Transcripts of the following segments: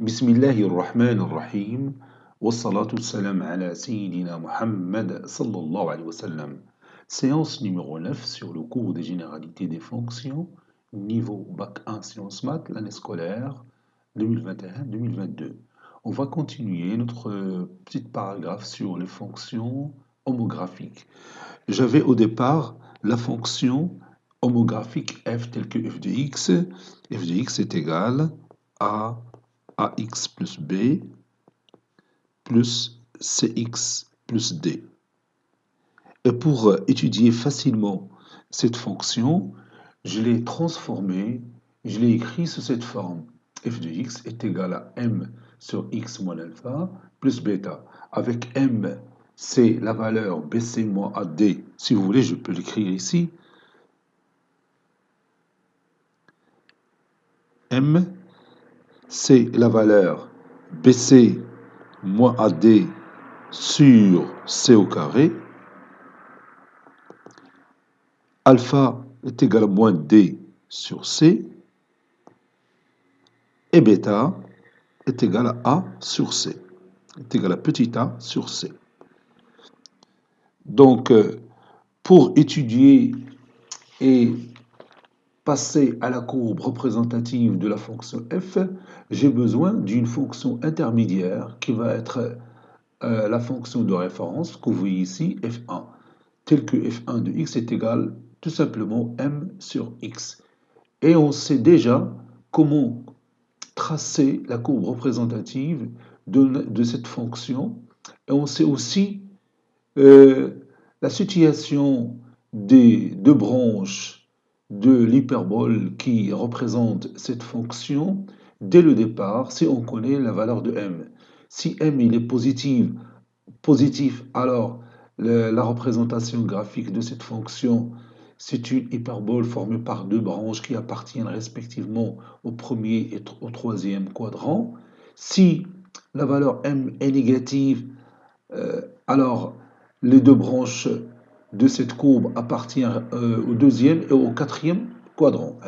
بسم الله الرحمن الرحيم والصلاة والسلام على سيدنا Muhammad sallallahu alayhi wa sallam. Séance numéro 9 sur le cours des généralités des fonctions, niveau Bac 1 Sciences Maths, l'année scolaire 2021-2022. On va continuer notre petit paragraphe sur les fonctions homographiques. J'avais au départ la fonction homographique f telle que f de x. F de x est égal à ax plus b plus cx plus d. Et pour étudier facilement cette fonction, je l'ai transformée, je l'ai écrit sous cette forme. F de x est égal à m sur x moins alpha plus bêta. Avec m, c'est la valeur bc moins ad. Si vous voulez, je peux l'écrire ici. M, c'est la valeur bc moins ad sur c au carré. Alpha est égal à moins d sur c. Et bêta est égal à a sur c. Est égal à petit a sur c. Donc, pour étudier et passer à la courbe représentative de la fonction f, j'ai besoin d'une fonction intermédiaire qui va être la fonction de référence que vous voyez ici, f1, telle que f1 de x est égal tout simplement m sur x. Et on sait déjà comment tracer la courbe représentative de cette fonction. Et on sait aussi la situation des deux branches de l'hyperbole qui représentent cette fonction dès le départ si on connaît la valeur de m. Si m il est positif, alors la représentation graphique de cette fonction, c'est une hyperbole formée par deux branches qui appartiennent respectivement au premier et au troisième quadrant. Si la valeur m est négative, alors les deux branches de cette courbe appartiennent au deuxième et au quatrième quadrant.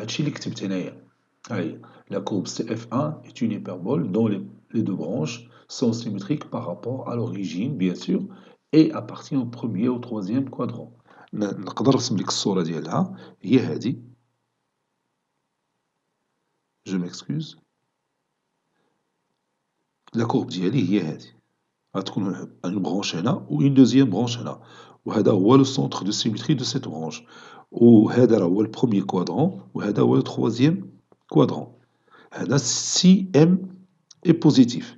La courbe CF1 est une hyperbole dont les deux branches sont symétriques par rapport à l'origine, bien sûr, et appartient au premier et au troisième quadrant. نقدر نرسم لك الصورة ديالها هي هذه. Je m'excuse. La courbe ديالي هي هذه. غتكون une branche هنا و une deuxième branche هنا. وهذا هو le centre de symétrie de cette branche. وهذا هو le premier quadrant وهذا هو le troisième quadrant. هذا si m est positif.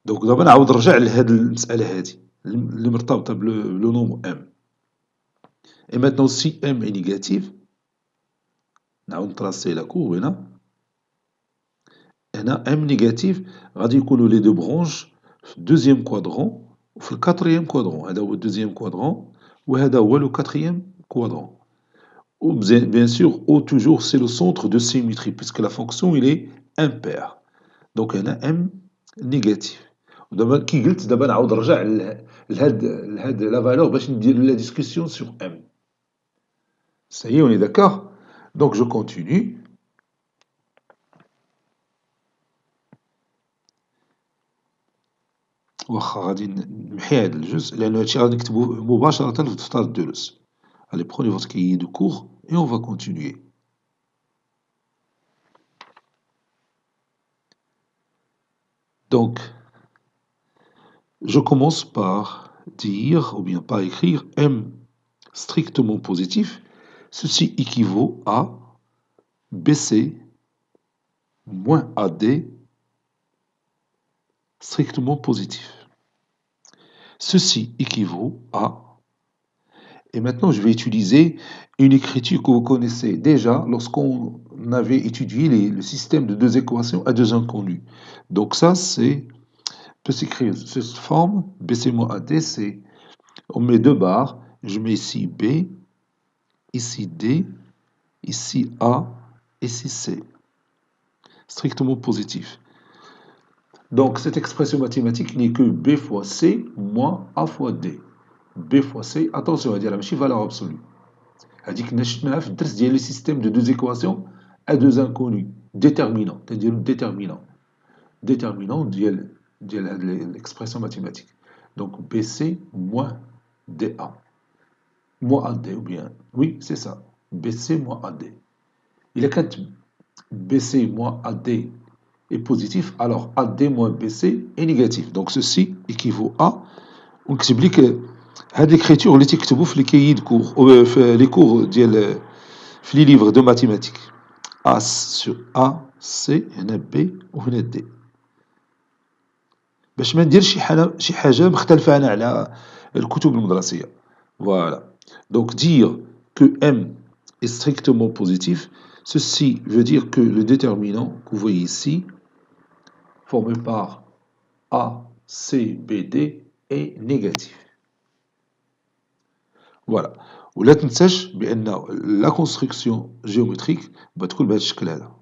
Donc دابا نعاود نرجع لهاد المسألة هادي اللي مرتبطة بلو نومبر m. Et maintenant si m est négatif, نعاود نطراسي لا كورب هنا. هنا m négatif غادي يكونوا لي دو برونش في الدوزيام كوادرون وفي الكاتريام كوادرون. هذا هو الدوزيام كوادرون وهذا هو لو كاتريام quadrant. Ou bien sûr, O toujours, c'est le centre de symétrie, puisque la fonction, il est impair. Donc, هنا M négatif. ودابا كي قلت دابا نعاود نرجع لهاد لا فالور باش ندير لا ديسكسيون sur M. Ça y est, on est d'accord? Donc, je continue. واخا غادي نمحي هاد الجزء لأن هادشي غادي نكتبوه مباشرة في دفتر الدروس. Allez, prenez votre cahier de cours et on va continuer. Donc, je commence par dire, ou bien par écrire, M strictement positif. Ceci équivaut à BC moins AD strictement positif. Ceci équivaut à... Et maintenant, je vais utiliser une écriture que vous connaissez déjà lorsqu'on avait étudié le système de deux équations à deux inconnus. Donc ça, peut s'écrire sous cette forme, BC moins AD, c'est... On met deux barres, je mets ici B, ici D, ici A, ici C. Strictement positif. Donc cette expression mathématique n'est que B fois C moins A fois D. B fois C, attention, هذه راه ماشي valeur absolue. هذيك كنا شفناها في الدرس ديال لي système de deux équations à deux inconnus. Déterminant, c'est-à-dire déterminant. déterminant ديال l'expression mathématique. Donc BC moins DA. Moins AD ou bien. Oui, c'est ça. BC moins AD. Il est quand BC moins AD est positif, alors AD moins BC est négatif. Donc ceci équivaut à. ونكتب لك هاد l'écriture اللي تكتبوا في الكيد كور في لي كور ديال في لي ليفر دو ماتيماتيك. A sur A, C هنا B وهنا D. باش ما نديرش شي حاجة مختلفة أنا على الكتب المدرسية. Voilà. Donc dire que M est strictement positif, ceci veut dire que le déterminant que vous voyez ici, formé par A, C, B, D, est négatif. Voilà. ولا تنساش بأن la construction géométrique بتكون بهذا الشكل هذا.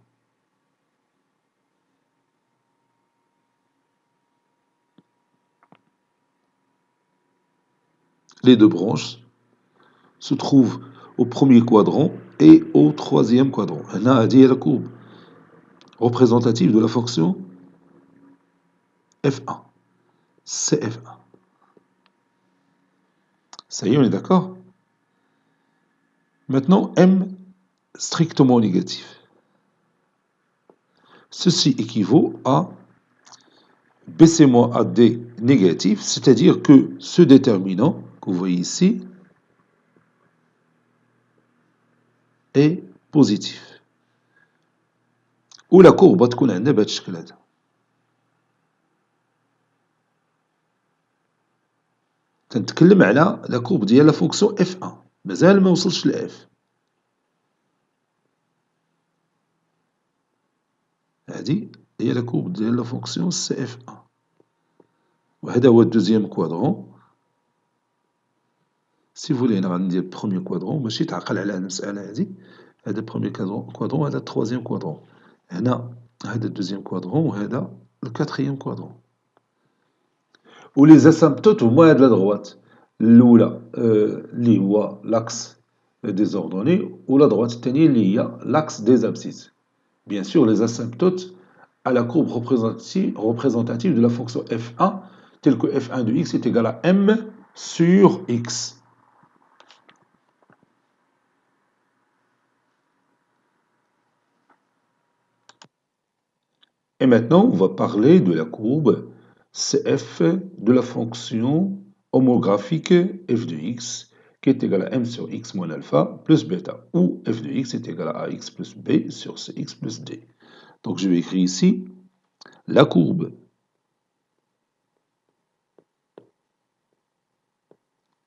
Les deux branches se trouvent au premier quadrant et au troisième quadrant. هنا هذه هي la courbe représentative de la fonction F1. CF1. Ça y est, on est d'accord? Maintenant, M strictement négatif. Ceci équivaut à BC- AD négatif, c'est-à-dire que ce déterminant que vous voyez ici est positif. Ou la courbe تكون عندنا بهذا الشكل هذا. تنتكلم على لا كورب ديال لا فونكسيون F1 مازال ما وصلش ل F. هذه هي لا كورب ديال لا فونكسيون CF1. وهذا هو الدوزيام كوادرون. سي فولي أنا غندير بروميي كوادرون ماشي تعقل على المسألة هذه. هذا بروميي كوادرون وهذا التروازيام كوادرون. هنا هذا الدوزيام كوادرون وهذا الكاتريام كوادرون. ولي زاسامبتوت هما هاد لا دغوات. الأولى اللي هو لاكس ديزوردوني ولا دغوات الثانية اللي هي لاكس ديز ابسيس. Bien sûr, les asymptotes à la courbe représentative de la fonction f1, telle que f1 de x est égal à m sur x. Et maintenant, on va parler de la courbe CF de la fonction homographique f de x qui est égal à m sur x moins alpha plus bêta, où f de x est égal à ax plus b sur cx plus d. Donc je vais écrire ici la courbe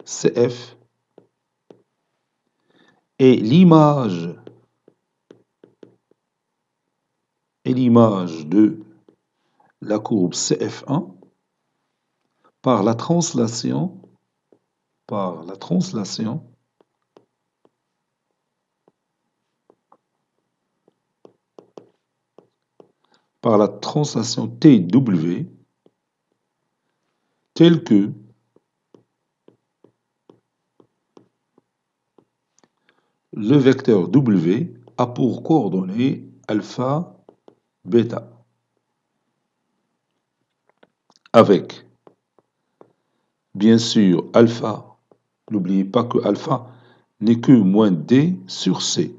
CF est l'image de la courbe CF1 par la translation TW telle que le vecteur W a pour coordonnées alpha, bêta, avec, bien sûr, alpha. N'oubliez pas que alpha n'est que moins D sur C.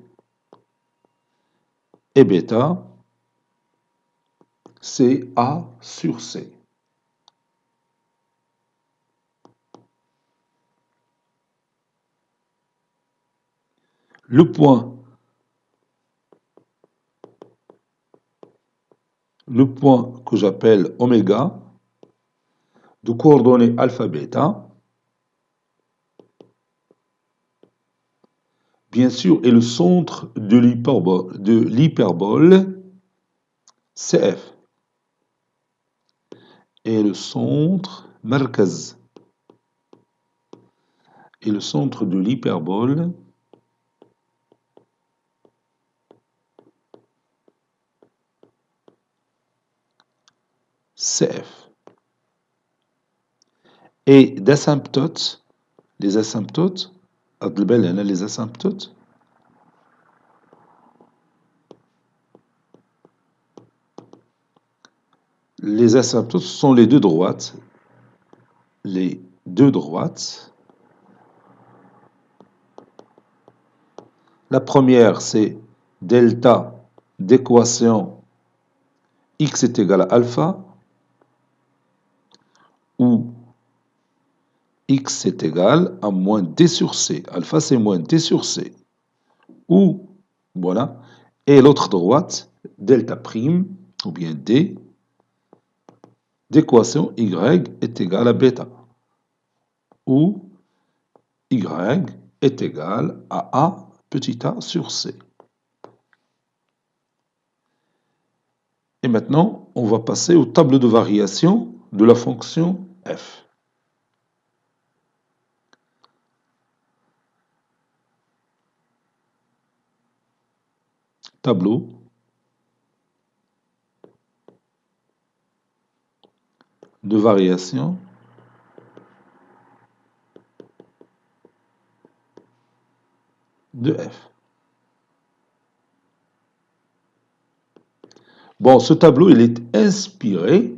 Et bêta, c'est A sur C. Le point que j'appelle oméga, de coordonnées alpha bêta, bien sûr, est le centre de l'hyperbole CF. Et le centre مركز est le centre de l'hyperbole CF. Et d'asymptotes, les asymptotes, les asymptotes, les asymptotes sont les deux droites. Les deux droites. La première, c'est delta d'équation x est égal à alpha, où x est égal à moins d sur c. Alpha, c'est moins d sur c. Ou, voilà. Et l'autre droite, delta prime, ou bien d, d'équation y est égal à bêta. Où y est égal à a petit a sur c. Et maintenant, on va passer au tableau de variation de la fonction f. Tableau de variation de f. Bon, ce tableau, il est inspiré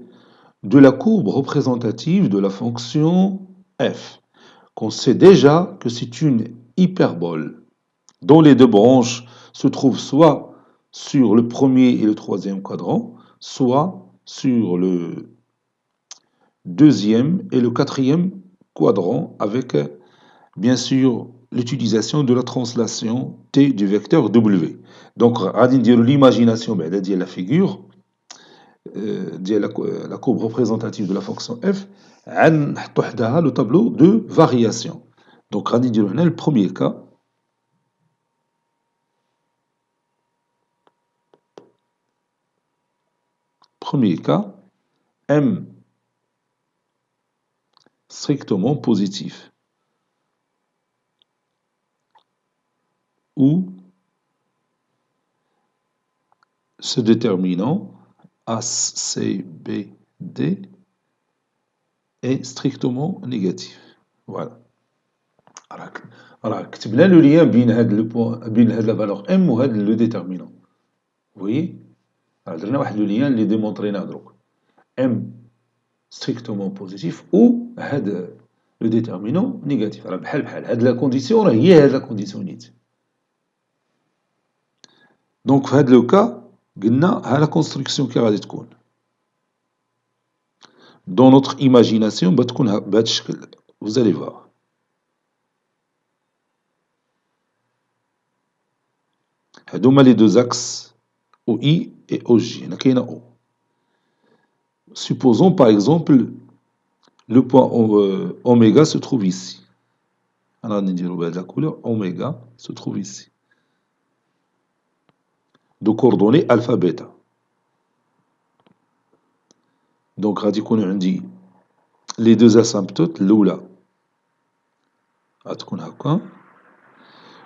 de la courbe représentative de la fonction f, qu'on sait déjà que c'est une hyperbole, dont les deux branches se trouvent soit sur le premier et le troisième quadrant, soit sur le deuxième et le quatrième quadrant, avec bien sûr l'utilisation de la translation t du vecteur w. Donc, غادي نديرو l'imagination بعدا ديال la figure ديال la courbe représentative de la fonction f, نحطو حداها le tableau de variation. Donc, غادي نديرو هنا le premier cas. Premier cas, m strictement positif, où ce déterminant A, C, B, D est strictement négatif. Voilà. Alors, كتبنا le lien بين هاد le point, بين هاد la valeur m و هاد le déterminant. Vous voyez? Alors, درنا واحد le lien اللي ديمونطريناه دروك. m strictement positif ou هاد le déterminant négatif. راه بحال هاد la condition راه هي هاد la condition نيت. Donc, في هاد le cas, قلنا ها la construction كي غادي تكون. Dans notre imagination, بتكون بهذا الشكل. Vous allez voir. هادوما les deux axes OI et OJ. هنا كاينه O. Supposons par exemple le point oméga se trouve ici. Alors, on dit la couleur oméga se trouve ici. De coordonnées alpha bêta. Donc, on dit les deux asymptotes, l'oula غتكون هكا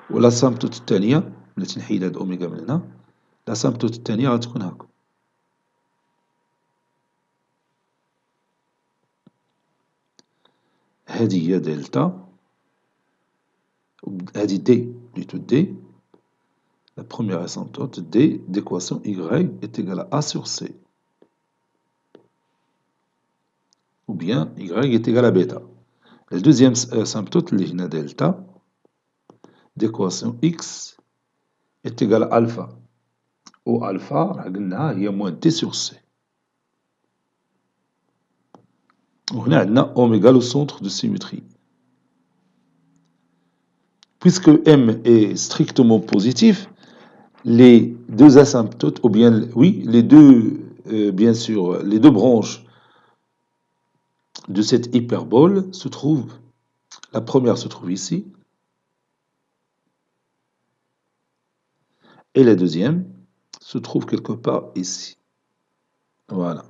والاسيمبتوت الثانية التي نحيد هاد اوميغا من هنا الاسيمبتوت الثانية غتكون هكا. هذه هي دلتا، هذه دي بلوتو دي، la première asymptote d d'équation y est égale à a sur c. Ou bien y est égal à bêta. La deuxième asymptote, اللي delta, d'équation x est égal à alpha. Ou alpha, قلنا هي moins d sur c. وهنا عندنا oméga le centre de symétrie. Puisque m est strictement positif, les deux asymptotes, ou bien, oui, les deux, bien sûr, les deux branches de cette hyperbole se trouvent, la première se trouve ici, et la deuxième se trouve quelque part ici. Voilà.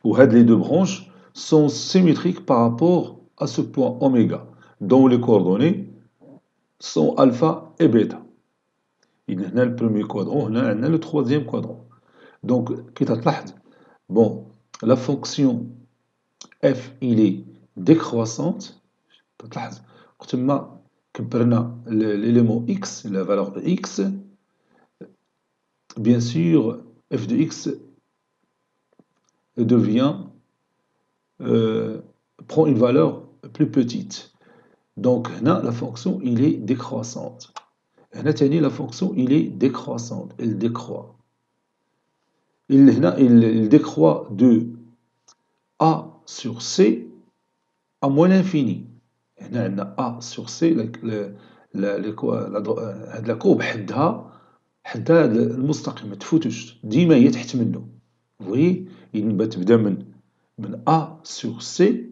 Où les deux branches sont symétriques par rapport à ce point oméga, dont les coordonnées sont alpha et bêta. Il y a le premier quadrant, il y a le troisième quadrant. Donc, bon, la fonction f, il est décroissante. L'élément x, la valeur de x, bien sûr, f de x devient, prend une valeur plus petite. Donc, là, la fonction, il est décroissante. هنا تاني la fonction, il est décroissante, elle décroît. Il décroît de A sur C à moins l'infini. هنا عندنا A sur C, هاد la courbe حدها هاد المستقيم ما تفوتوش ديما هي تحت منه. Vous voyez, il تبدا من A sur C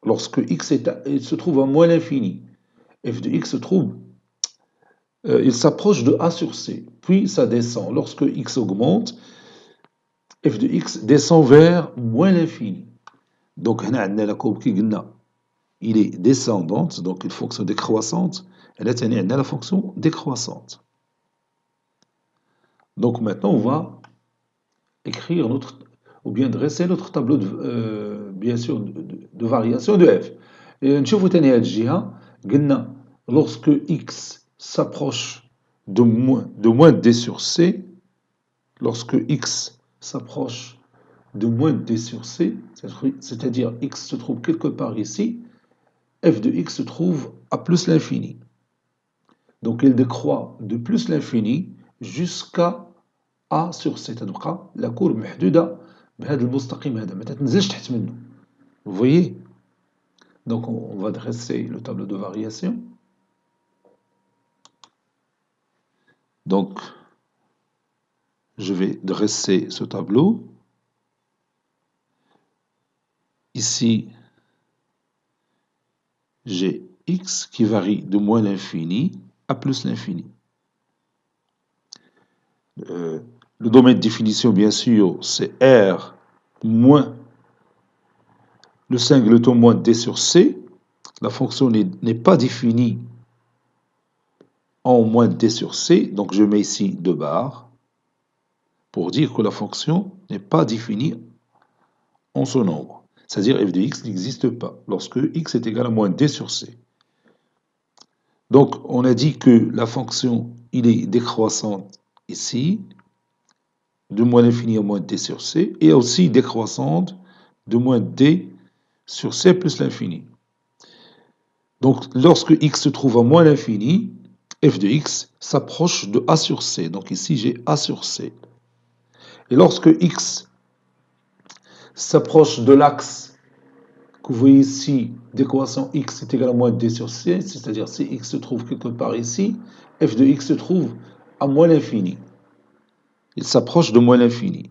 lorsque x se trouve à moins l'infini. F de x se trouve, il s'approche de A sur C, puis ça descend. Lorsque x augmente, f de x descend vers moins l'infini. Donc, هنا عندنا la courbe كي قلنا il est descendante, donc une fonction décroissante. Et là, on a la fonction décroissante. Donc maintenant, on va écrire notre, ou bien dresser notre tableau de, bien sûr, de variation de f. Et نشوفوا تاني هاد الجهة قلنا lorsque x s'approche de moins d sur c, lorsque x s'approche de moins d sur c, c'est-à-dire x se trouve quelque part ici, f de x se trouve à plus l'infini. Donc il décroît de plus l'infini jusqu'à a sur c. تبقى la courbe محدودة بهذا المستقيم هذا ما تتنزلش تحت منه. Vous voyez? Donc on va dresser le tableau de variation. Donc je vais dresser ce tableau. Ici, j'ai x qui varie de moins l'infini à plus l'infini. Le domaine de définition, bien sûr, c'est R moins le singleton moins D sur C. La fonction n'est pas définie en moins D sur C, donc je mets ici 2 barres pour dire que la fonction n'est pas définie en ce nombre. C'est-à-dire f de x n'existe pas lorsque x est égal à moins D sur C. Donc on a dit que la fonction, il est décroissante ici, de moins l'infini à moins d sur c, et aussi décroissante de moins d sur c plus l'infini. Donc lorsque x se trouve à moins l'infini, f de x s'approche de a sur c. Donc ici j'ai a sur c. Et lorsque x s'approche de l'axe que vous voyez ici, d'équation x est égal à moins d sur c, c'est-à-dire si x se trouve quelque part ici, f de x se trouve à moins l'infini. Il s'approche de moins l'infini.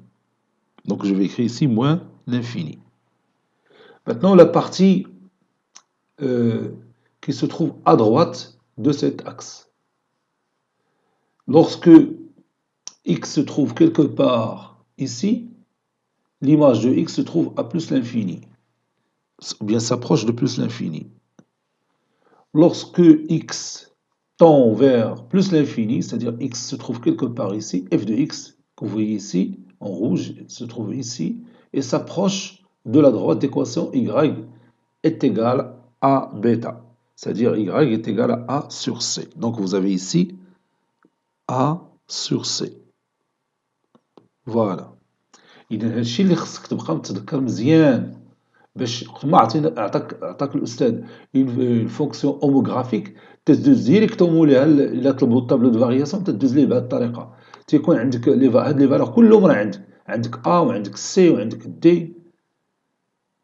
Donc je vais écrire ici moins l'infini. Maintenant la partie qui se trouve à droite de cet axe. Lorsque x se trouve quelque part ici, l'image de x se trouve à plus l'infini, ou bien s'approche de plus l'infini. Lorsque x tend vers plus l'infini, c'est-à-dire x se trouve quelque part ici, f de x, que vous voyez ici, en rouge, se trouve ici, et s'approche de la droite d'équation y est égal à bêta, c'est-à-dire y est égal à a sur c. Donc vous avez ici a sur c. Voilà. إذا هادشي اللي خصك تبقى متذكر مزيان باش ما عطاك الأستاذ une fonction homographique تدوز ديريكتومون ليها إلا طلبوا الطابلو دو فارياسيون تدوز ليه بهذه الطريقة. تيكون عندك هاد لي فالور كلهم راه عندك A وعندك C وعندك D.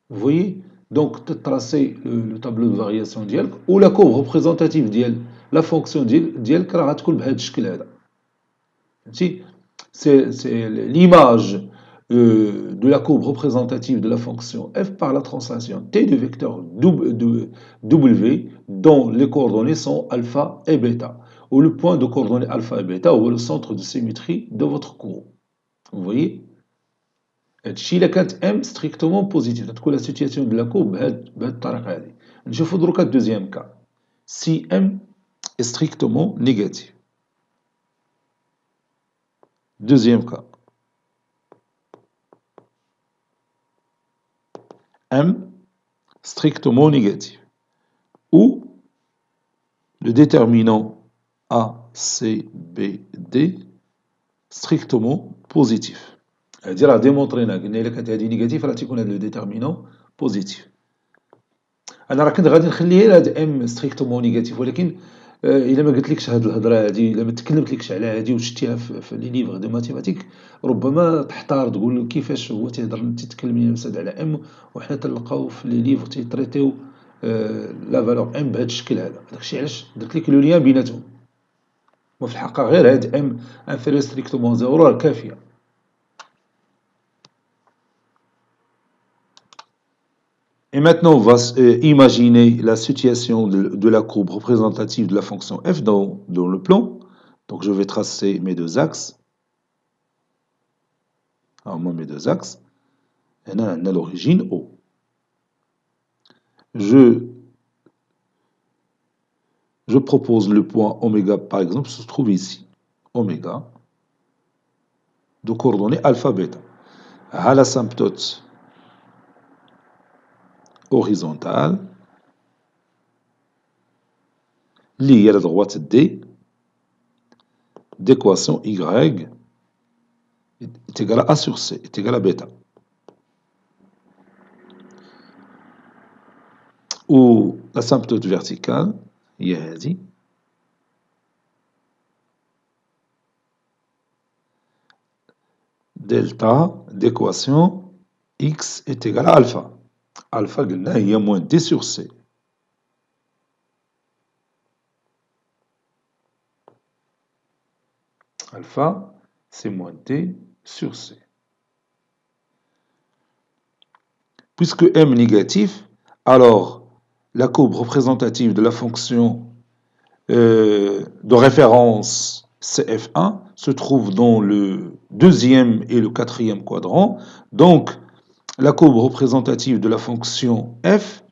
Vous voyez? Donc تتراسي لو طابلو دو فارياسيون ديالك و لا كورب ريبريزونتاتيف ديال لا فونكسيون ديالك راه غتكون بهذا الشكل هذا. فهمتي؟ C'est l'image de la courbe représentative de la fonction f par la translation t du vecteur w dont les coordonnées sont alpha et bêta, où le point de coordonnées alpha et bêta ou le centre de symétrie de votre courbe. Vous voyez? هادشي إلا كانت m strictement positive تكون la situation de la courbe بهاد الطريقة هادي. نشوفو دروكا الدوزيام كا. Si m est strictement négatif. Deuxième cas. M strictement négatif. Ou le déterminant A, C, B, D strictement positif. هادي راه ديمونطرينا، قلنا إلا كانت هادي نيجاتيف راه تيكون هاد لو ديترمينون بوزيتيف. أنا راه كنت غادي نخلي غير هاد ام ستريكتومون نيجاتيف، ولكن إلا ما قلتلكش هاد الهضرة هادي، إلا ما تكلمتلكش على هادي وشتيها في لي ليفغ دو ماتيماتيك، ربما تحتار تقول كيفاش هو تيهضر تيتكلم لينا الأستاذ على ام وحنا تنلقاو في لي ليفغ تيتريتيو لا فالور ام بهاد الشكل هذا. داكشي علاش درت لك لو ليان بيناتهم، وفي الحقيقة غير هاد ام انفيريور ستريكتومون زيرو راه كافية. Et maintenant, on va imaginer la situation de la courbe représentative de la fonction f dans le plan. Donc, je vais tracer mes deux axes. Alors, moi, mes deux axes. Et là, on a l'origine O. Je propose le point oméga, par exemple, se trouve ici. Oméga, de coordonnées alpha, bêta. À l'asymptote horizontale, liée à la droite D, d'équation Y est égale à A sur C, est égale à bêta. Ou l'asymptote verticale, هي هذه، delta d'équation x est égal à alpha. Alpha قلنا هي moins d sur c. Alpha, c'est moins d sur c. Puisque m négatif, alors la courbe représentative de la fonction de référence CF1 se trouve dans le deuxième et le quatrième quadrant. Donc, la courbe représentative de la fonction f,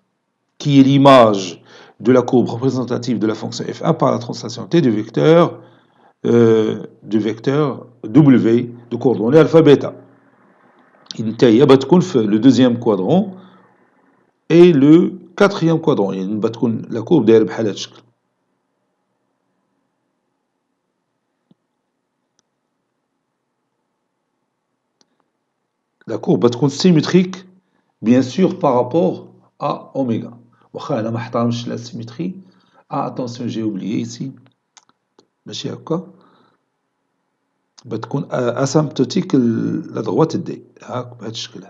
qui est l'image de la courbe représentative de la fonction f1 par la translation t du vecteur w de coordonnées alpha bêta. Il بتكون في le deuxième quadrant et le quatrième quadrant. يعني بتكون la courbe دايره بحال هذا الشكل. La courbe بتكون symétrique bien sûr par rapport à oméga. واخا انا ما احترمش la symétrie. Ah attention, j'ai oublié ici. ماشي هكا. بتكون asymptotique la droite D. هاك بهذا الشكل.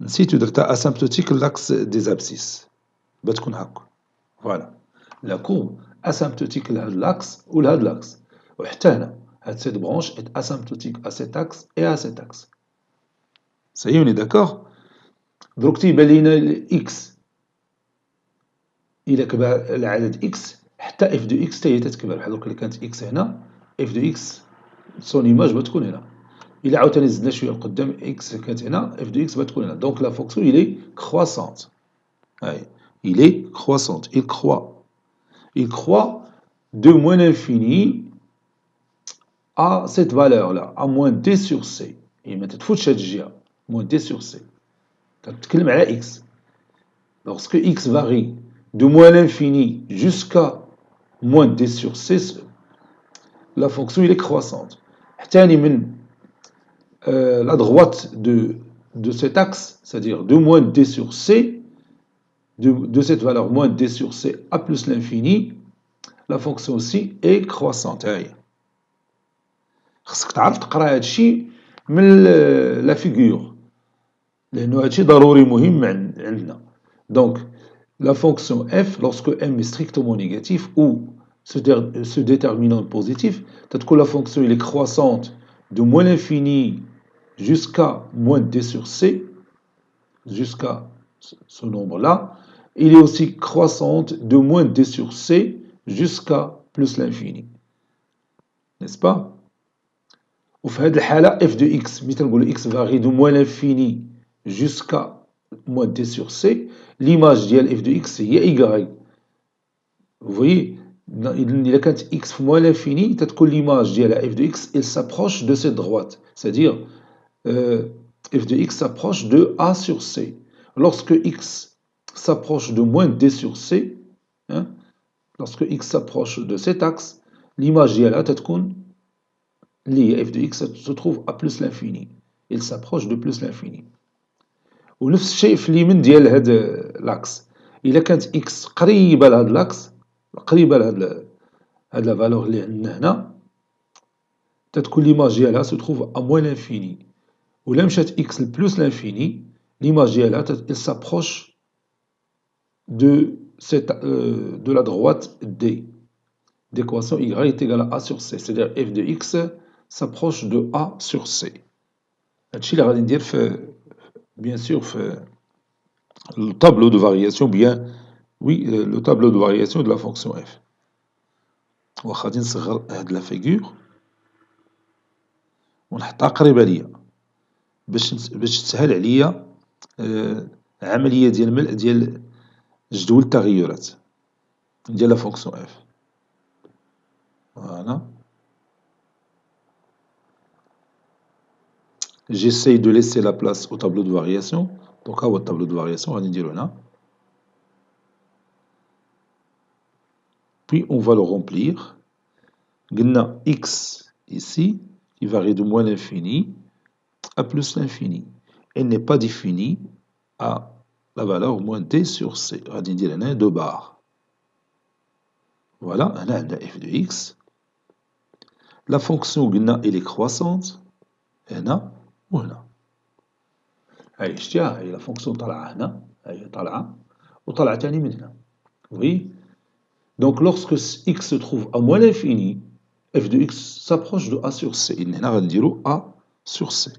نسيت درتها asymptotique l'axe des abscisses. بتكون هاك. Voilà. La courbe asymptotique لهاد l'axe ou لهاد l'axe. وحتى هنا هاد cette branche est asymptotique à cet axe et à cet axe. Ça y est, on est d'accord. دروك تيبان لينا x إلا كبر العدد x حتى f de x حتى هي تتكبر. بحال دروك إلا كانت x هنا f de x son image بتكون هنا. إلا عاوتاني زدنا شوية لقدام x كانت هنا f de x بتكون هنا. Donc la fonction il est croissante. Il est croissante. Il croît. Il croît de moins l'infini à cette valeur-là, à moins d sur c. Et ما تتفوتش هاد الجهة. Moins d sur c. كنتكلم على x. Lorsque x varie de moins l'infini jusqu'à moins d sur c, la fonction il est croissante. حتى من la droite de cet axe, c'est-à-dire de moins d sur c, de cette valeur moins d sur c à plus l'infini, la fonction aussi est croissante. خصك تعرف تقرا هادشي من لا فيغور لانه هادشي ضروري مهم عندنا. Donc la fonction f lorsque m est strictement négatif ou ce déterminant positif, تتكون la fonction elle est croissante de moins l'infini jusqu'à moins d sur c, jusqu'à ce nombre-là. Il est aussi croissante de moins d sur c jusqu'à plus l'infini. N'est-ce pas? وفي هذه الحالة f de x مثل نقولوا x varie de moins l'infini jusqu'à moins d sur c, l'image ديال f de x هي y. Vous voyez, إلا كانت x في moins l'infini تتكون l'image ديالها f de x elle s'approche de cette droite, c'est-à-dire f de x s'approche de a sur c. Lorsque x s'approche de moins d sur c, lorsque x s'approche de cet axe, l'image ديالها تتكون اللي هي f de x se trouve à plus l'infini. Il s'approche de plus l'infini. ونفس الشيء في اليمين ديال هاد لاكس. إلا كانت x قريبة لهاد لاكس، قريبة لهاد لا فالور اللي عندنا هنا، تتكون ليماج ديالها se trouve à moins l'infini. ولا مشات x لبلوس l'infini، l'image ديالها il s'approche de la droite D. D'équation y est égale à A sur C. C'est-à-dire f de x s'approche de A sur C. هادشي اللي غادي ندير في bien sûr في le tableau de variation bien oui le tableau de variation de la fonction f. واخا غادي نصغر هاد لا فيغور ونحطها قريبة ليا باش تسهل عليا عملية ديال ملء ديال جدول التغيرات ديال لا فونكسيون اف. فوالا j'essaye de laisser la place au tableau de variation. Donc ها هو التابلو de variation غادي نديرو هنا. Puis on va le remplir. قلنا x ici qui varie de moins l'infini à plus l'infini. Elle n'est pas définie à la valeur moins d sur c. غادي ندير هنا 2 barres. Voilà, هنا عندنا f de x. La fonction قلنا elle est croissante هنا وهنا. هاي شتيها، هاي لا فونكسيون طالعة هنا، هاي طالعة وطالعة تاني من هنا. Oui. Donc lorsque x se trouve à moins l'infini, f de x s'approche de a sur c. هنا غادي نديرو a sur c.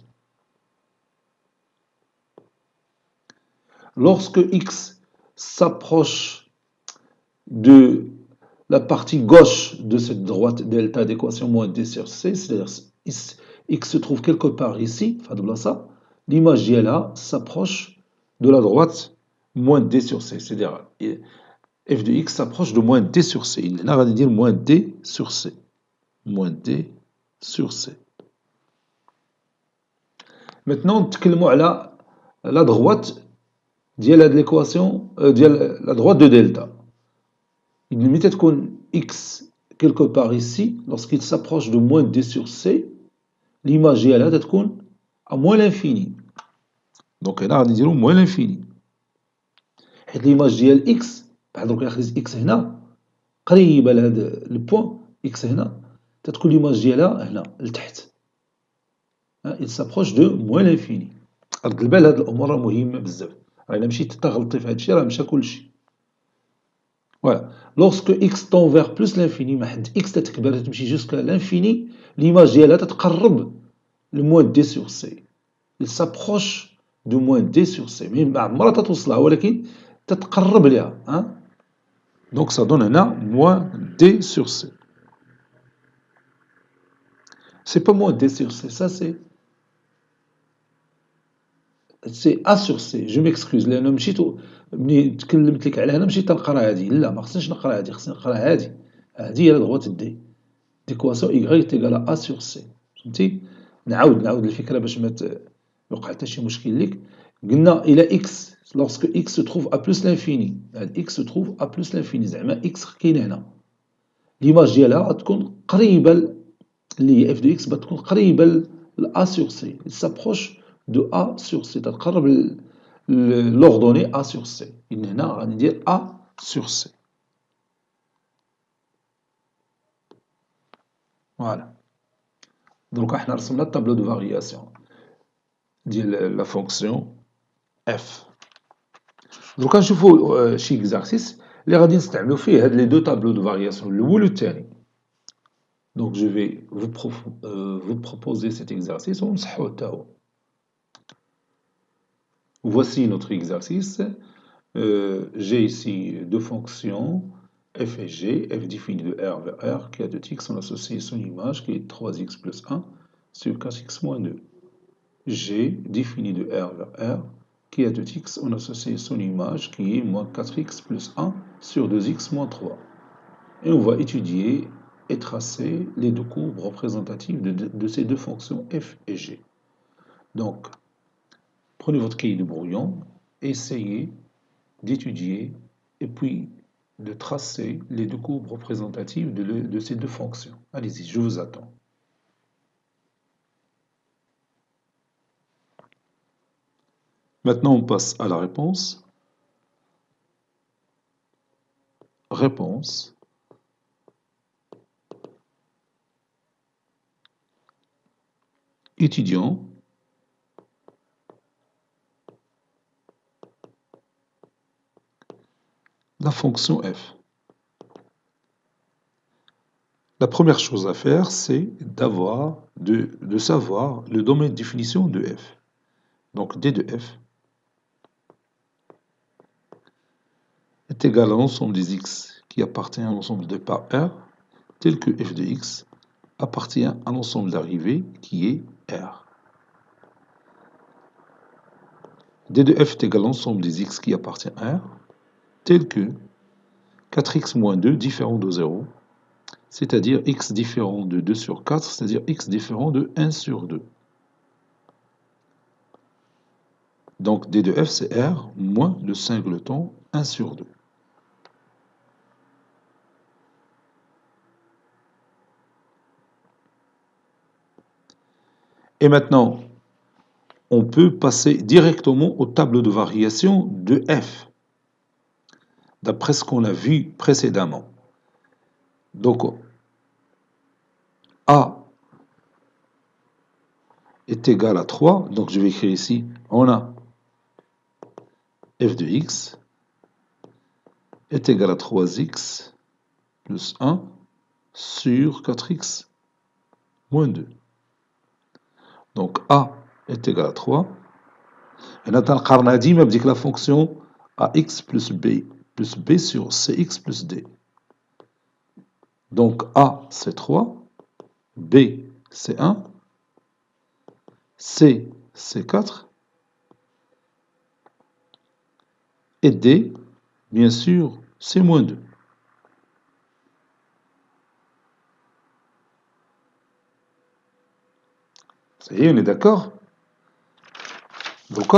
Lorsque x s'approche de la partie gauche de cette droite delta d'équation moins d sur c, c'est-à-dire x se trouve quelque part ici, l'image ديالها s'approche de la droite moins d sur c, c'est-à-dire f de x s'approche de moins d sur c. هنا غادي ندير moins d sur c. Moins d sur c. Maintenant نتكلموا على la droite ديال هاد l'équation ديال la droite de delta. ملي تكون x quelque part ici, lorsqu'il s'approche de moins d sur c, l'image ديالها تكون à moins l'infini. Donc هنا غادي نديرو moins l'infini. حيت l'image ديال x بحال دروك خديت x هنا قريبة لهاد البوان x هنا، تتكون l'image ديالها هنا لتحت. Il s'approche de moins l'infini. رد البال هاد الأمور راه مهمة بزاف. إلا مشيتي تغلطي في هادشي راه مشى كلشي. Voilà. Lorsque x tend vers plus l'infini، ما حد x تتكبر تمشي jusqu'à l'infini، l'image ديالها تتقرب ل moins d sur c. Il s'approche de moins d sur c. mais ما عمرها تتوصلها ولكن تتقرب ليها. Donc ça donne هنا moins d sur c. C'est pas moins d sur c, ça c'est a sur c. Je m'excuse لأنه مشيت ملي تكلمت لك على هنا مشيت نقرا هادي، لا ما خصنيش نقرا هادي، خصني نقرا هادي. هادي هي لا دغوات دي. ديكواسيون y تيغال a sur c. فهمتي؟ نعاود الفكرة باش ما يوقع حتى شي مشكل ليك. قلنا إلى x lorsque x se trouve à plus l'infini، هاد x se trouve à plus l'infini زعما x كاين هنا. l'image ديالها غتكون قريبة اللي هي f de x غتكون قريبة ل a sur c. il s'approche de a sur c. تتقرب l'ordonnée a sur c. هنا غادي ندير a sur c. Voilà. دروكا حنا رسمنا الطابلو دو فارياسيون ديال لا فونكسيون f. دروكا نشوفو شي اكزارسيس اللي غادي نستعملو فيه هاد لي دو طابلو دو فارياسيون الأول والثاني. Donc je vais vous proposer cet exercice ونصحوه حتى هو. Voici notre exercice. J'ai ici deux fonctions f et g, f défini de R vers R, qui a 2x, on associe son image qui est 3x plus 1 sur 4x moins 2. G défini de R vers R, qui a 2x, on associe son image qui est moins 4x plus 1 sur 2x moins 3. Et on va étudier et tracer les deux courbes représentatives de ces deux fonctions f et g. Donc, prenez votre cahier de brouillon, essayez d'étudier et puis de tracer les deux courbes représentatives de ces deux fonctions. Allez-y, je vous attends. Maintenant, on passe à la réponse. Réponse. Étudiant. La fonction f. La première chose à faire, c'est de savoir le domaine de définition de f. Donc d de f est égal à l'ensemble des x qui appartient à l'ensemble de par R, tel que f de x appartient à l'ensemble d'arrivée qui est R. D de f est égal à l'ensemble des x qui appartient à R, tel que 4x moins 2 différent de 0, c'est-à-dire x différent de 2 sur 4, c'est-à-dire x différent de 1 sur 2. Donc d de f c'est R moins le singleton 1 sur 2. Et maintenant, on peut passer directement au tableau de variation de f, d'après ce qu'on a vu précédemment. Donc A est égal à 3, donc je vais écrire ici, on a f de x est égal à 3x plus 1 sur 4x moins 2. Donc A est égal à 3. Et maintenant, on a dit que la fonction ax plus b sur cx plus d. Donc A c'est 3, B c'est 1, C c'est 4, et D, bien sûr, c'est moins 2. Ça y est, on est d'accord? Donc,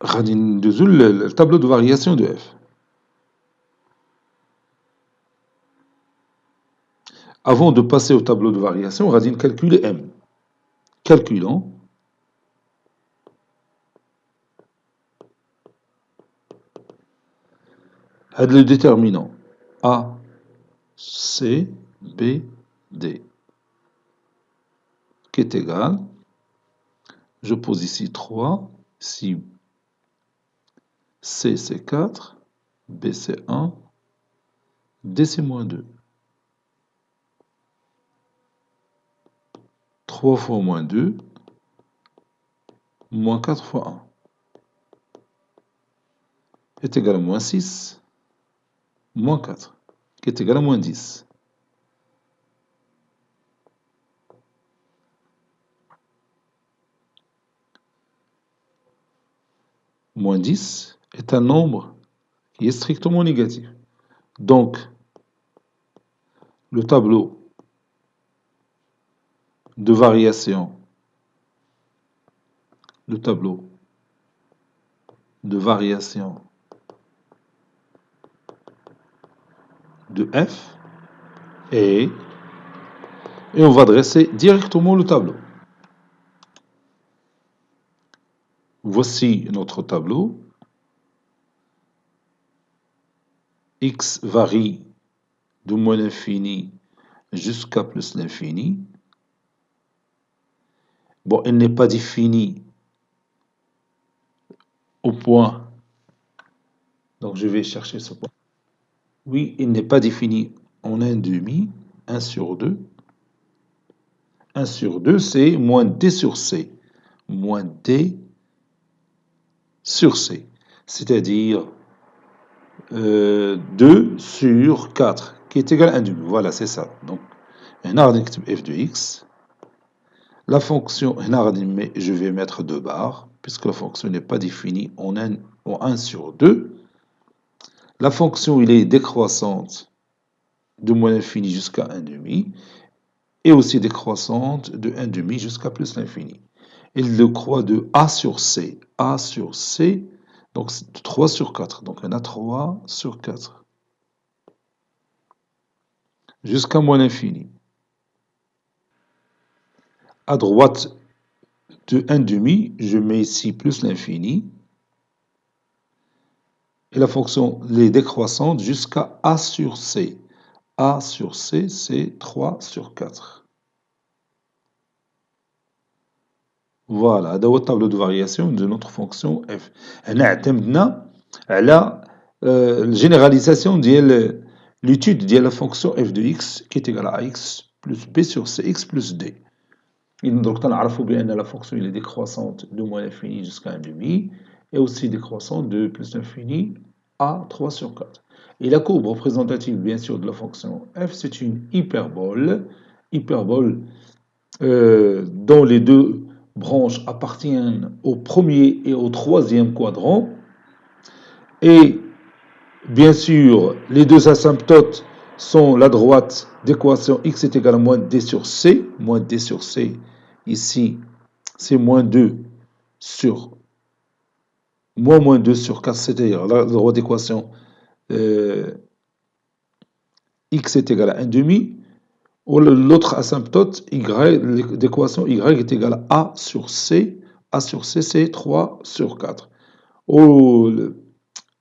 le tableau de variation de f. Avant de passer au tableau de variation, on va calculer m. Calculons. Le déterminant A, C, B, D, qui est égal, je pose ici 3, ici C c'est 4, B c'est 1, D c'est moins 2. 3 fois moins 2, moins 4 fois 1, est égal à moins 6, moins 4, qui est égal à moins 10. Moins 10 est un nombre qui est strictement négatif. Donc, le tableau de variation, le tableau de variation de f et on va dresser directement le tableau. Voici notre tableau. X varie de moins l'infini jusqu'à plus l'infini. Bon, elle n'est pas définie au point. Donc, je vais chercher ce point. Oui, il n'est pas défini en 1 demi, 1 sur 2. 1 sur 2, c'est moins d sur c. Moins d sur c. C'est-à-dire 2 sur 4, qui est égal à 1 demi. Voilà, c'est ça. Donc, f de x. La fonction, je vais mettre 2 barres, puisque la fonction n'est pas définie en 1 sur 2. La fonction, il est décroissante de moins l'infini jusqu'à 1 demi, et aussi décroissante de 1 demi jusqu'à plus l'infini. Il le croît de a sur c. A sur c, donc 3 sur 4. Donc on a 3 sur 4. Jusqu'à moins l'infini. À droite de 1 demi, je mets ici plus l'infini. Et la fonction est décroissante jusqu'à a sur c. A sur c, c'est 3 sur 4. Voilà, هذا هو الطابلو دو فارياسيون de notre fonction f. هنا اعتمدنا على الجينيراليزاسيون ديال l'étude ديال la fonction f de x qui est égale à x plus b sur cx plus d. Donc تنعرفوا بأن la fonction est décroissante de moins l'infini jusqu'à 1 demi et aussi décroissante de plus l'infini à 3 sur 4. Et la courbe représentative bien sûr de la fonction f, c'est une hyperbole dont les deux branches appartiennent au premier et au troisième quadrant. Et bien sûr, les deux asymptotes sont la droite d'équation x est égal à moins d sur c. Moins d sur c, ici, c'est moins 2 sur moins 2 sur 4, c'est-à-dire la droite d'équation x est égal à 1 demi. Ou l'autre asymptote, l'équation y est égale à a sur c. A sur c, c'est 3 sur 4. Ou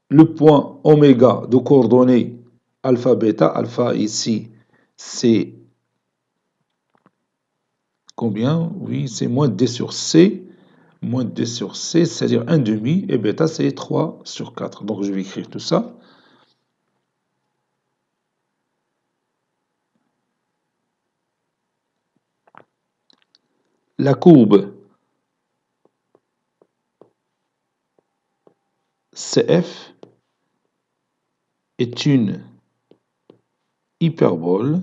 le point oméga de coordonnées alpha, bêta. Alpha, ici, c'est combien? Oui, c'est moins d sur c. Moins d sur c, c'est-à-dire 1 demi. Et bêta, c'est 3 sur 4. Donc, je vais écrire tout ça. La courbe CF est une hyperbole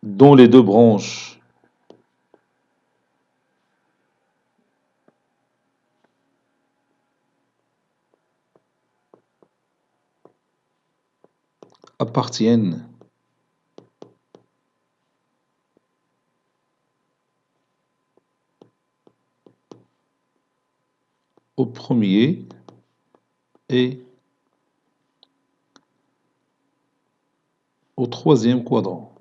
dont les deux branches appartiennent au premier et au troisième quadrant.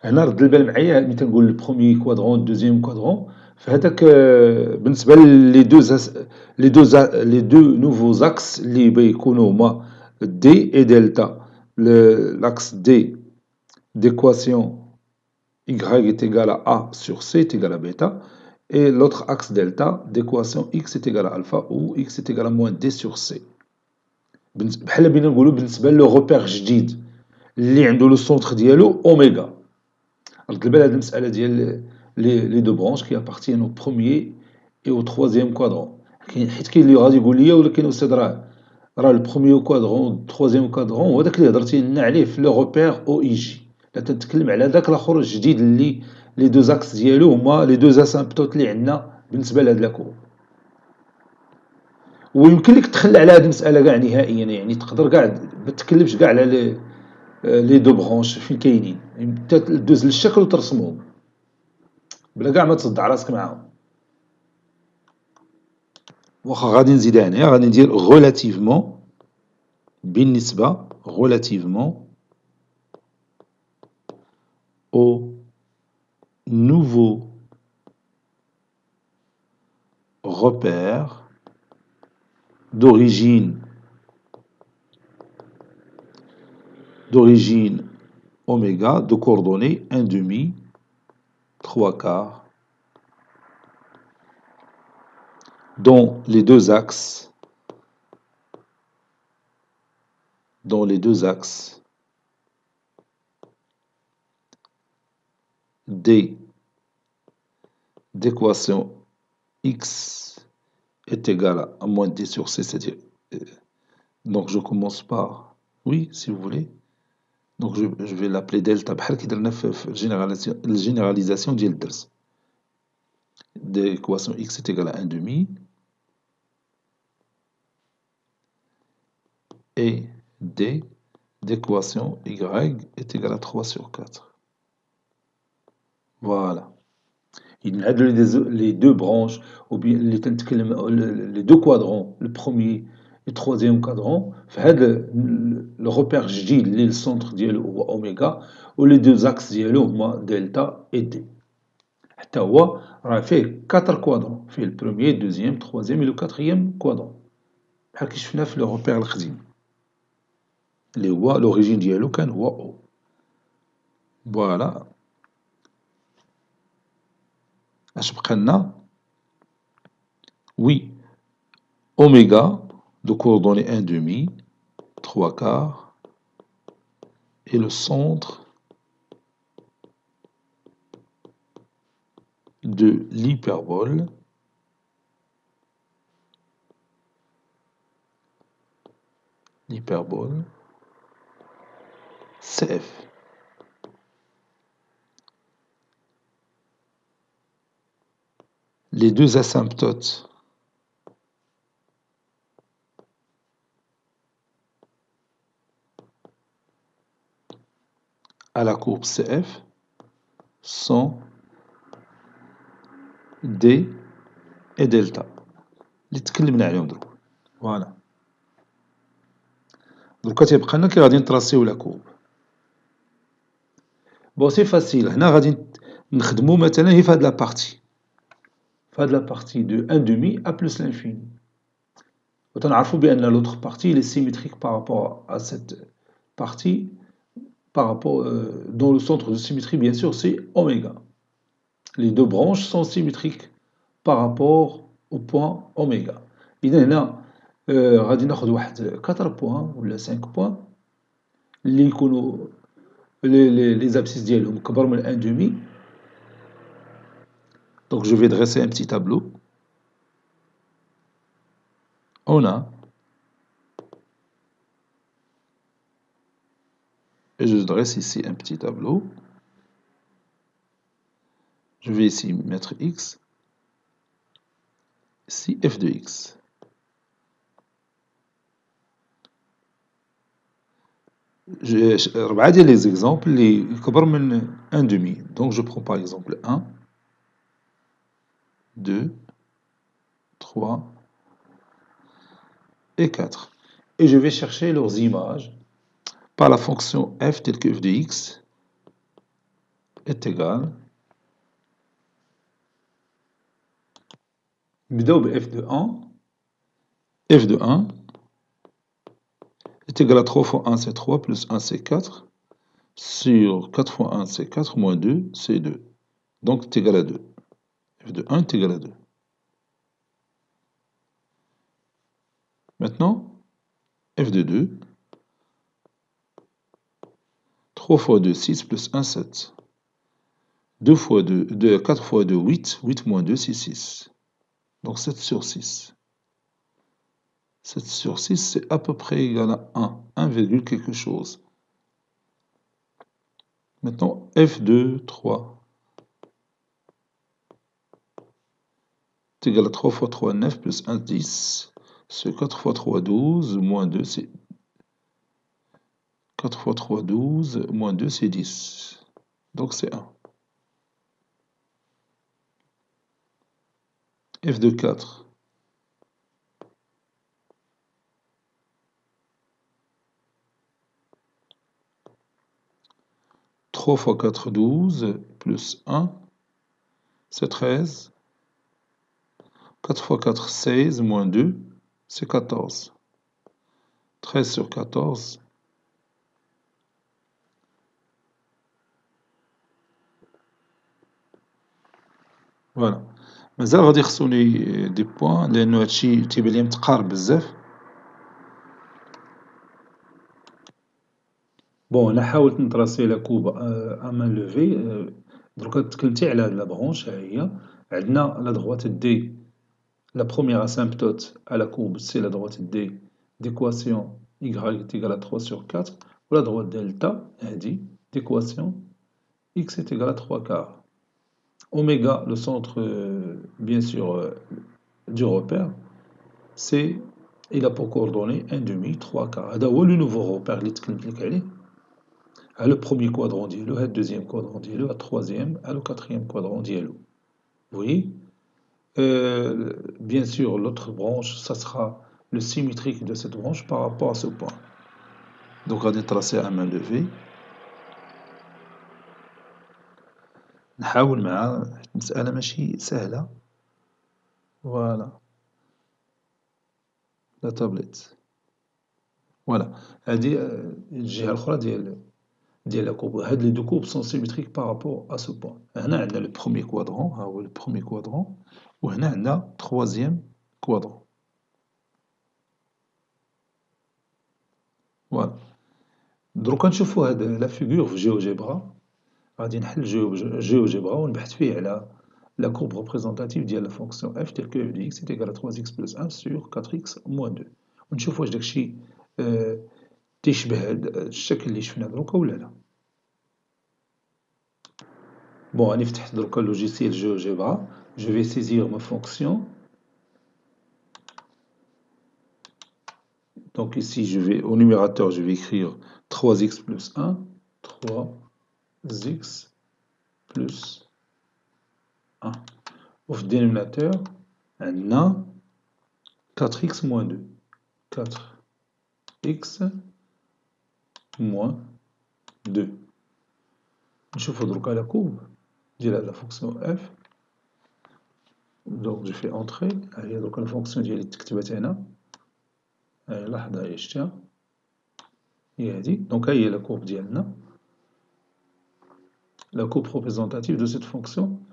هنا رد البال معايا ملي تنقول البروميي كوادرون الدوزيام كوادرون فهذاك بالنسبه لي دو نوفو زاكس اللي بيكونوا هما دي اي دلتا l'axe D d'équation y est égal à A sur C est égal à bêta et l'autre axe delta d'équation x est égal à alpha ou x est égal à moins D sur C. بحال بينا نقولوا بالنسبه لو روبير جديد اللي عنده لو سونتر ديالو اوميغا. رد البال هاد المسألة ديال لي دو برونش كي ابارتيان او بروميي اي او تخوازيام كوادرون حيت كاين اللي غادي يقول لي ولكن استاذ راه البروميي كوادرون التخوازيام كوادرون هو داك اللي هضرتي لنا عليه في لو روبير او اي جي. لا تنتكلم على داك الاخر الجديد اللي لي دو زاكس ديالو هما لي دو اسامبتوت اللي عندنا بالنسبه لهاد لاكور. ويمكن لك تخلى على هاد المسألة كاع نهائيا يعني تقدر كاع ما تتكلمش كاع على لي دو برونش فين كاينين دوز للشكل وترسمهم بلا كاع ما تصدع راسك معاهم. واخا غادي نزيد هنايا غادي ندير غولاتيفمون بالنسبة غولاتيفمون au nouveau repère d'origine oméga de coordonnées 1 demi, 3 quarts, dont les deux axes D d'équation x est égal à moins d sur c, c'est-à-dire donc je commence par oui si vous voulez. Donc je vais l'appeler delta بحال كي درنا في الجينيراليزاسيون ديال الدرس. d'équation x est égal à 1 demi et d d'équation y est égal à 3 sur 4. Voilà. Les deux branches, ou bien les deux quadrants, le premier et le troisième quadrant, le repère جديد اللي السنتر ديالو هو اوميغا ولي دو زاكس ديالو هما دلتا et D. حتى هو راه فيه 4 كوادرون، فيه البروميي الدوزيام التروازيام et le quatrième كوادرون، بحال كي شفنا في لو repère القديم اللي هو لوريجين ديالو كان هو او. فوالا اش بقى لنا؟ Oui, oméga de coordonnées 1 demi, 3 quarts, et le centre de l'hyperbole CF. Les deux asymptotes à la courbe CF sont D et delta. اللي تكلمنا عليهم دروك. فوالا. دروكا تيبقى لنا كي غادي نطراسيو لا كورب. بون سي فاسيل، هنا غادي نخدمو مثلا هي في هاد لا بارتي. في هاد لا بارتي دو 1 demi à plus l'infini. وتنعرفوا بأن l'autre partie est symétrique par rapport à cette partie, par rapport, dont le centre de symétrie, bien sûr, c'est oméga. Les deux branches sont symétriques par rapport au point oméga. إذا هنا غادي ناخد واحد 4 points ولا 5 points اللي يكونوا les abscisses ديالهم كبر من 1 demi. Donc je vais dresser un petit tableau. On a, et je dresse ici un petit tableau. Je vais ici mettre x, ici f de x. ربعة ديال les exemples اللي كبر من 1 demi. Donc je prends par exemple 1, 2, 3 et 4. Et je vais chercher leurs images par la fonction f telle que f de x est égale. نبداو ب f de 1. f de 1 est égal à 3 fois 1 c'est 3 plus 1 c'est 4 sur 4 fois 1 c'est 4 moins 2 c'est 2. Donc c'est égal à 2. f de 1 est égal à 2. Maintenant, f de 2, 3 fois 2, 6 plus 1, 7. 2 fois 2, 4 fois 2, 8. 8 moins 2, c'est 6. Donc 7 sur 6. 7 sur 6, c'est à peu près égal à 1. 1, quelque chose. Maintenant, f de 3. C'est égal à 3 fois 3, 9, plus 1, 10. C'est 4 fois 3, 12, moins 2, c'est... 4 fois 3, 12, moins 2, c'est 10. Donc c'est 1. f de 4. 3 fois 4, 12, plus 1, c'est 13. 4 fois 4, 16, moins 2, c'est 14. 13 sur 14. فوالا. مازال غادي يخصوني دي بوان لأنو هادشي تيبان ليا متقارب بزاف. بون أنا حاولت نطراسي لا كوب أ مان لوفي. دروكا تكلمتي على هاد لا برونش ها هي. عندنا لا droite D, la première asymptote à la courbe c'est la droite D d'équation y est égal à 3 sur 4 ou la droite delta هادي d'équation x est égal à 3 quarts. Oméga, le centre bien sûr du repère, c'est il a pour coordonnées 1 demi 3 quarts. هذا هو لو نوفو روبير اللي تكلمت لك عليه. ها لو بروميير كوادرون ديالو، ها الدوزيام كوادرون ديالو، ها التخوازيام، ها لو كاتريام كوادرون ديالو. Vous voyez? Bien sûr, l'autre branche, ça sera le symétrique de cette branche par rapport à ce point. Donc, on va tracer à main levée. نحاول مع مسألة ماشي سهلة. Voilà. La tablette. Voilà. هذه الجهة الأخرى ديال la courbe. هاد les deux courbes sont symétriques par rapport à ce point. هنا عندنا le premier quadrant, ها هو le premier quadrant, وهنا عندنا troisième quadrant. Voilà. دروكا نشوفو هاد لا فيغور في جيوجيبرا، غادي نحل جيوجيبرا ونبحث فيه على la courbe représentative ديال la fonction f telle que f de x est égal à 3x plus 1 sur 4x moins 2. ونشوف واش داكشي تيشبه الشكل اللي شفنا دروكا ولا لا. Bon, راني فتحت دروكا لوجيسيال جيوجيبرا. Je vais saisir ma fonction. Donc ici, au numérateur, je vais écrire 3x plus 1, 3x plus 1. Au dénominateur, on a 4x moins 2. 4x moins 2. نشوفو دروكا la courbe ديال la fonction f. Donc je fais entrer. هي دروكا الفونكسيون ديالي تكتبت هنا. لحظة هي شتيها، هي هادي. دونك ها هي لا كورب ديالنا، لا كورب ريبريزونتاتيف دو سيت فونكسيون.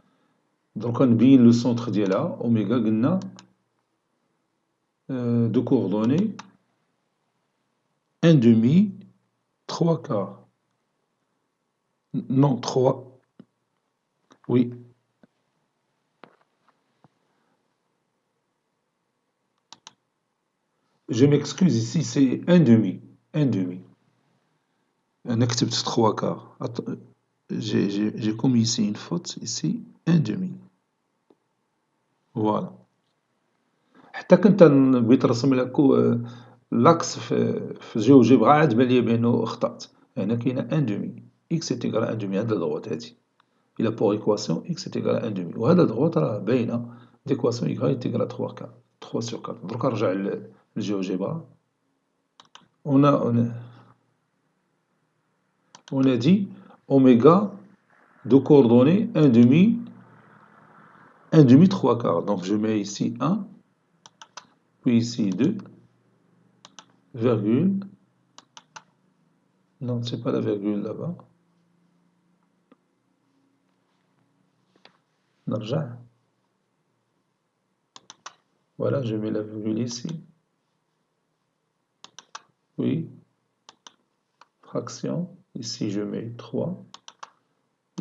دروكا نبين لو سونتر ديالها اوميغا، قلنا دو كوردوني 1 demi 3 quarts. Non, 3. Oui. Je m'excuse, ici c'est 1 demi. 1 demi. أنا كتبت 3 quarts. J'ai commis ici une faute. Ici 1 demi. Voilà. حتى كنت بغيت نرسم لك لاكس في جيوجيبرا، عاد بان لي بأنه أخطأت. هنا كاينة 1 demi. x est égal à 1 demi. هاد الضغوط هادي. Il a pour équation x est égal à 1 demi. وهاد الضغوط راه باينة. d'équation y est égal à 3 quarts. 3 sur 4. دروك نرجع للجيوجيبرا. On a dit oméga de coordonnées 1 demi 3 quarts. Donc je mets ici 1, puis ici 2, virgule. Non, c'est pas la virgule là-bas. نرجع. Voilà, je mets la virgule ici. Oui. Fraction. Ici, je mets 3.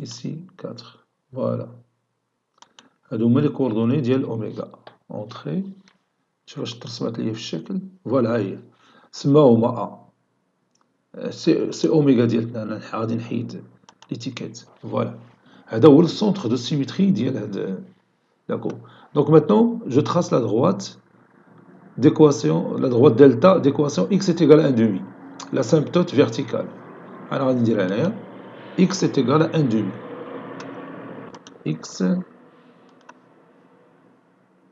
Ici, 4. Voilà. هادو هما les coordonnées ديال أوميغا. Entrée. شوف واش ترسمات ليا في الشكل. فوالا ها هي. سماهما أ. سي أوميغا ديالتنا. أنا غادي نحيد ليتيكيت. فوالا. هذا هو السونتر دو سيميتري ديال هاد لا كورب. Donc maintenant, je trace la droite d'équation, la droite delta d'équation x est égal à 1 demi. L'asymptote verticale. Alors on va dire là, x est égal à 1 demi. X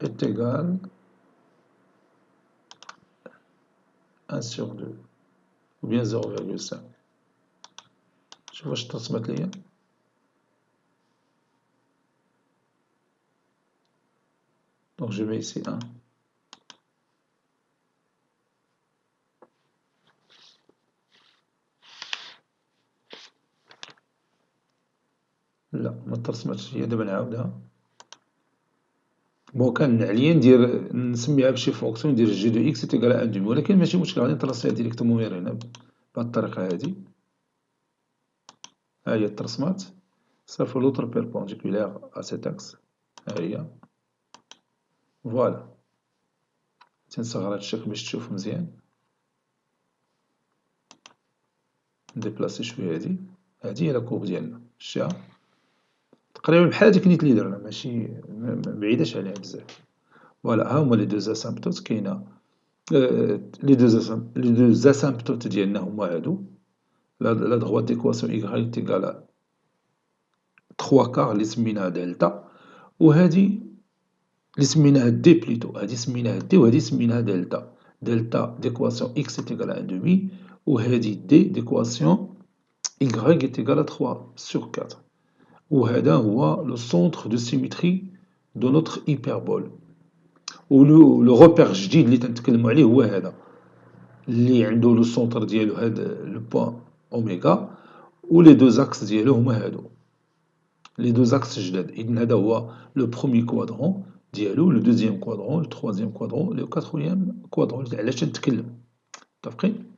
est égal à 1 sur 2. Ou bien 0,5. Je vois, je transmets les. Donc je mets ici 1. لا ما ترسمتش هي، دابا نعاودها. بون كان عليا ندير نسميها بشي فونكسيون، ندير جي دو اكس ايكال ان دومي، ولكن ماشي مشكل، غادي نترسيها ديريكتومون غير هنا بهاد الطريقة هادي. ها هي ترسمات صافي لوطر بيربونديكولير ا سيت اكس. ها هي فوالا. تنصغر هاد الشكل باش تشوف مزيان. نديبلاسي شوية هادي هي لا كورب ديالنا، شتيها تقريبا بحال هاديك نيت لي درنا، ماشي مبعيداش عليها بزاف. فوالا ها هما لي دوز اسامبتوت. كاينة les deux asymptotes ديالنا هما هادو. La droite d'équation y est égale à 3 quarts اللي سميناها دلتا، وهادي اللي سميناها دي بليتو، هادي سميناها دي وهادي سميناها دلتا. دلتا d'équation x est égal à 1 demi، وهادي دي d'équation y est égal à 3 sur 4. وهذا هو le centre de symétrie de notre hyperbole. ولو repère جديد اللي تنتكلمو عليه هو هذا اللي عنده لو سونتر ديالو هاد لو بوان اوميغا، و لي دو زاكس ديالو هما هادو لي دو زاكس جداد. إذن هذا هو لو بروميي كوادرون ديالو، لو دوزيام كوادرون، لو تخوازيام كوادرون، لو كاترويام كوادرون علاش تنتكلم. متفقين؟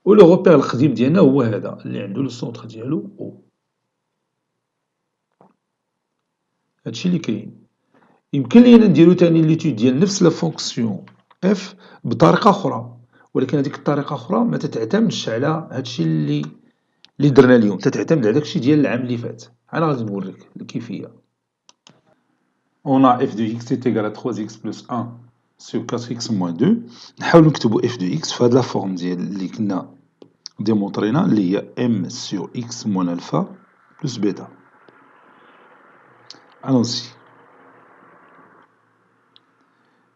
و لو روبير القديم ديالنا هو هذا اللي عنده لو سونتر ديالو او. هادشي اللي كاين. يمكن لينا نديرو تاني ليتود ديال نفس لا فونكسيون اف بطريقة أخرى، ولكن هاديك الطريقة الأخرى ما تتعتمدش على هادشي اللي درنا اليوم، تتعتمد على داكشي ديال العام اللي فات. أنا غادي نوريك الكيفية. On a f de x est égal à 3x plus 1 sur 4x moins 2. نحاولو نكتبو f de x في هاد لا فورم ديال اللي كنا ديمونطرينا اللي هي m sur x moins alpha plus bêta. Allons-y.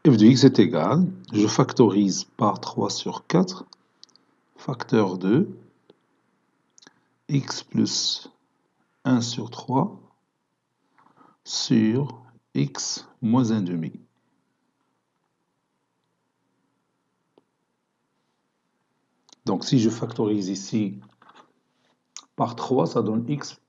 f de x est égal, je factorise par 3 sur 4, facteur 2, x plus 1 sur 3 sur x moins 1 demi. Donc si je factorise ici par 3, ça donne x,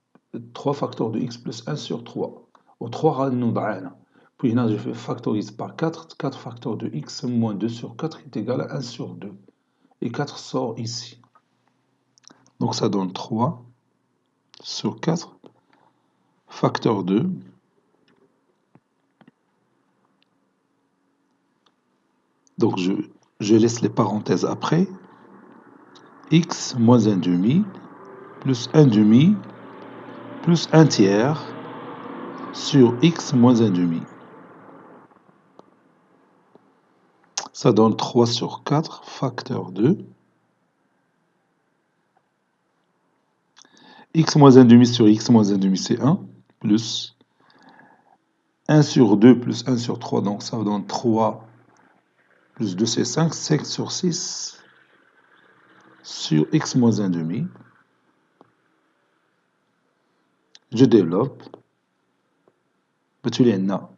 3 facteurs de x plus 1 sur 3. Au 3 غادي نوضعها هنا. Puis là je fais factorise par 4, 4 facteurs de x moins 2 sur 4 est égal à 1 sur 2. Et 4 sort ici. Donc ça donne 3 sur 4, facteur 2, donc je laisse les parenthèses après, x moins 1 demi, plus 1 demi, plus 1 tiers, sur x moins 1 demi. Ça donne 3 sur 4, facteur 2, x moins 1 demi sur x moins 1 demi c'est 1, plus 1 sur 2 plus 1 sur 3, donc ça donne 3 plus 2 c'est 5, 5 sur 6 sur x moins 1 demi. Je développe. Tu l'as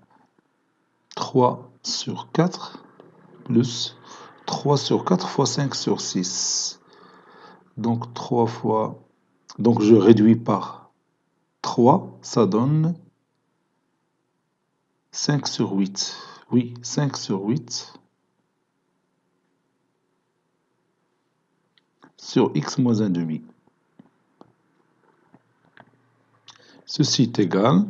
3 sur 4 plus 3 sur 4 fois 5 sur 6. Donc 3 fois... Donc je réduis par 3, ça donne 5 sur 8. Oui, 5 sur 8 sur x moins 1 demi. Ceci est égal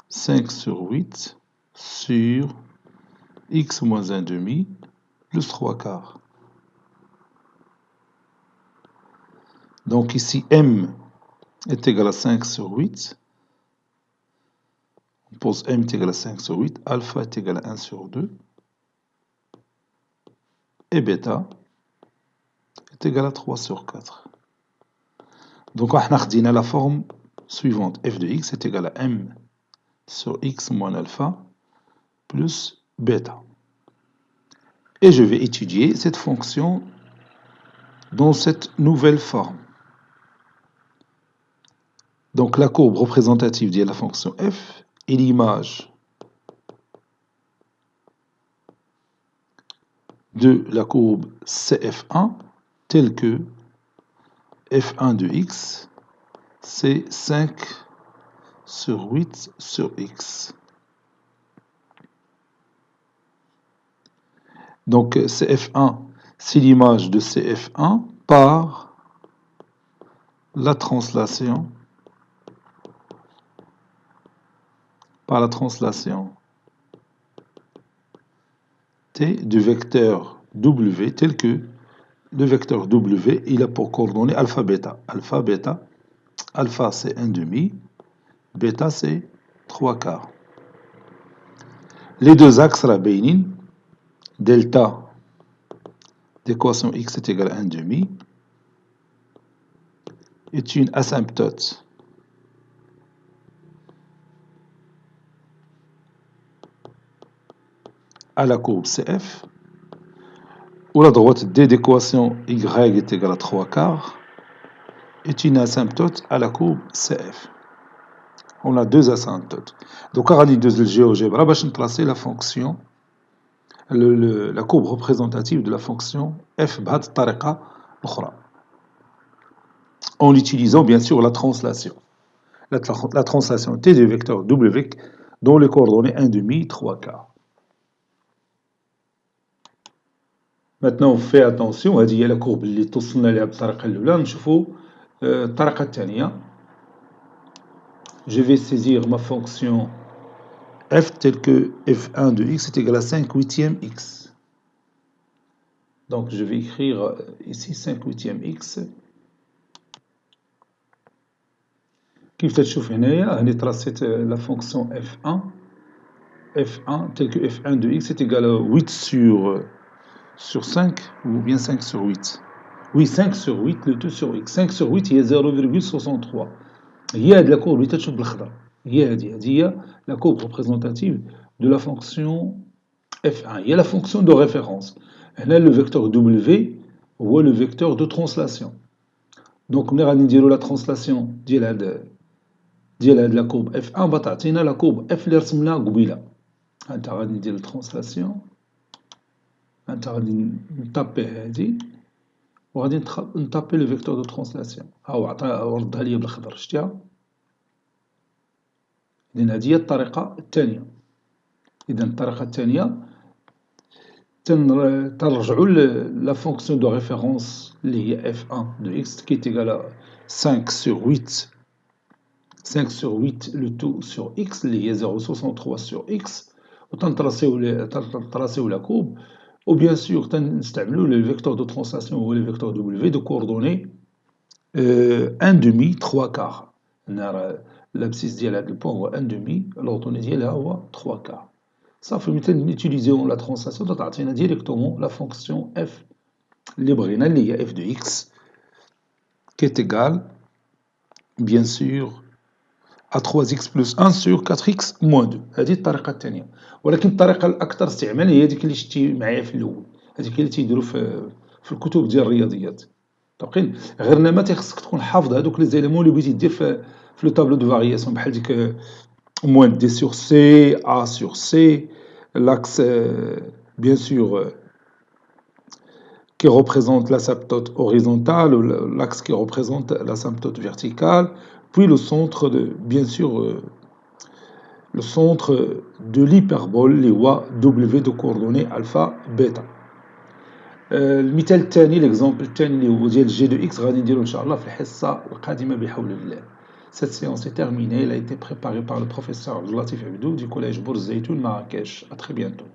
5 sur 8 sur x moins 1 demi plus 3 quarts. Donc ici m est égal à 5 sur 8. On pose m est égal à 5 sur 8. Alpha est égal à 1 sur 2. Et bêta est égal à 3 sur 4. Donc on a la forme suivante. F de x est égal à m sur x moins alpha plus bêta. Et je vais étudier cette fonction dans cette nouvelle forme. Donc la courbe représentative de la fonction f est l'image de la courbe CF1 telle que f1 de x c'est 5 sur 8 sur x. Donc CF1 c'est l'image de CF1 par la translation T du vecteur W tel que le vecteur W il a pour coordonnées alpha bêta. Alpha bêta, alpha c'est 1 demi, bêta c'est 3 quarts. Les deux axes la bainin, delta d'équation x est égal à 1 demi est une asymptote à la courbe CF, où la droite D d'équation y est égale à 3 quarts est une asymptote à la courbe CF. On a deux asymptotes. Donc, غادي ندوز للجيوجبرا باش نتراسي la fonction, la courbe représentative de la fonction f بهذه الطريقة الأخرى. En utilisant bien sûr la translation. La translation T du vecteur W dont les coordonnées 1 demi, 3 quarts. Maintenant on fait attention, هذه هي la courbe اللي توصلنا لها بالطريقة الأولى. نشوفوا الطريقة الثانية. Je vais saisir ma fonction f telle que f1 de x est égal à 5 huitièmes x. Donc je vais écrire ici 5 huitièmes x. كيف تشوف هنايا هاني تراسيت la fonction f1 telle que f1 de x est égal à 8 sur 5 ou bien 5 sur 8. Oui, 5 sur 8 le tout sur x. 5 sur 8 هي 0,63. هي هاد la courbe اللي تشوف بالخضر. هي هذه la courbe représentative de la fonction f1. Il y a la fonction de référence. هنا le vecteur w هو le vecteur de translation. Donc ملي غادي نديرو la translation ديال هاد la courbe f1 بتعطينا la courbe f اللي رسمناها قبيله. انت غادي ندير الترانسلاسيون، انت غادي نطابي هادي وغادي نطابي لو فيكتور دو ترانسلاسيون. ها هو ردها ليا بالخضر، شتيها؟ إذن هادي هي الطريقة الثانية. إذن الطريقة الثانية تنرجعو لا فونكسيون دو ريفيرونس اللي هي f1 دو x كي تيغال 5 sur 8 5 sur 8 le tout sur x اللي هي 0,63 sur x وتنطراسيو لا كوب و بيان سور تنستعملو لو فيكتور دو ترانسلاسيون هو لو فيكتور w دو كوردوني 1 demi 3 quarts. هنا راه l'abscisse ديال هاد البوان هو 1 demi، l'ordonnée ديالها هو 3 quarts. صافي ملي نيتيليزيو لا ترانسلاسيون تعطينا ديريكتومون لا فونكسيون f اللي بغينا اللي هي f de x qui est égale bien sûr à 3x plus 1 sur 4x moins 2. هذه الطريقة الثانية، ولكن الطريقة الأكثر استعمالا هي هذيك اللي شتي معايا في الأول، هذيك اللي تيديرو في الكتب ديال الرياضيات. متفقين؟ غير ما تيخصك تكون حافظ هذوك لي زيليمون اللي بغيتي دير في لو طابلو دو فارياسيون بحال ديك موان دي سور سي، ا سور سي، l'axe bien sûr qui représente l'asymptote horizontale ou l'axe qui représente l'asymptote verticale, puis le centre de, bien sûr, le centre de l'hyperbole اللي هو W de coordonnées alpha bêta. المثال الثاني l'exemple الثاني اللي هو ديال جي دو اكس غادي نديرو ان شاء الله في الحصة القادمة بحول الله. Cette séance est terminée, elle a été préparée par le professeur Abdoulatif Abdou du collège Bourz Zeytoun Marrakech. À très bientôt.